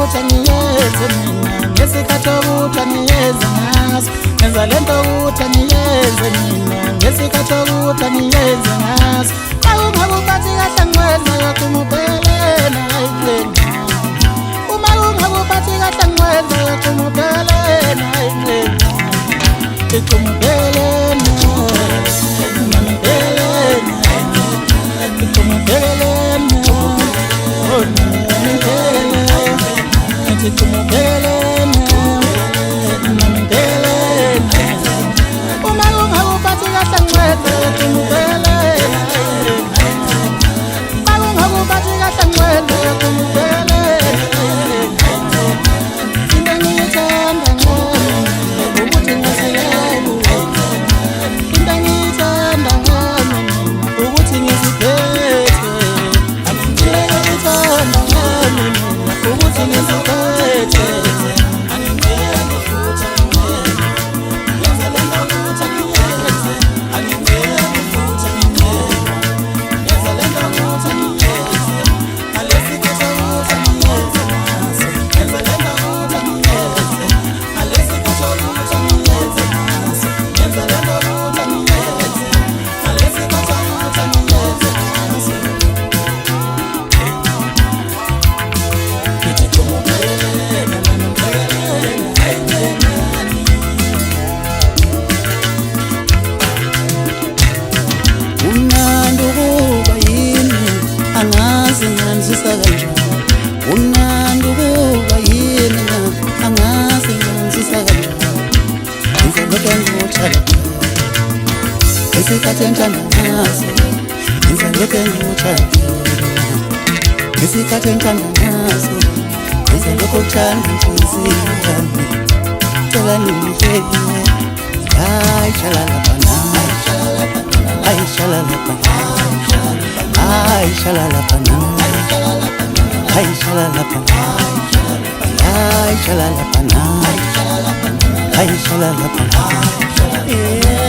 ukuthi ngiyeze mina, ngesikhathi ukuthi ngiyeze ngaso, ngenza lento ukuthi ngiyeze mina, ngesikhathi ukuthi ngiyeze ngaso. Uma kuphathi kahle ngikwenza yakho ngubelena ayibeni, uma ungakuphathi kahle ngikwenza yakho ngubelena ayibeni, ikumubelena ngibelena, ikumubelena oh ngibelena, ikumubelena ngibelena, uma ungakuphathi kahle ngikwenza yakho ngubelena, uma ungakuphathi kahle ngikwenza yakho ngubelena. Into engiyithanda ngami ukuthi ngiziyele, into engiyithanda ngami ukuthi ngiziphethe, into engiyithanda ngami ukuthi ngiziphethe. Ngesikhathi engithanda ngaso, ngenza lokho engikuthanda. Ngesikhathi engithanda ngaso, ngenza lokho okuthanda inhliziyo yami. Cela ningiyeke, hayi hlala lapha nami, hayi hlala lapha nami, hayi hlala lapha nami, hayi hlala lapha nami, hayi hlala lapha nami, hayi hlala lapha nami.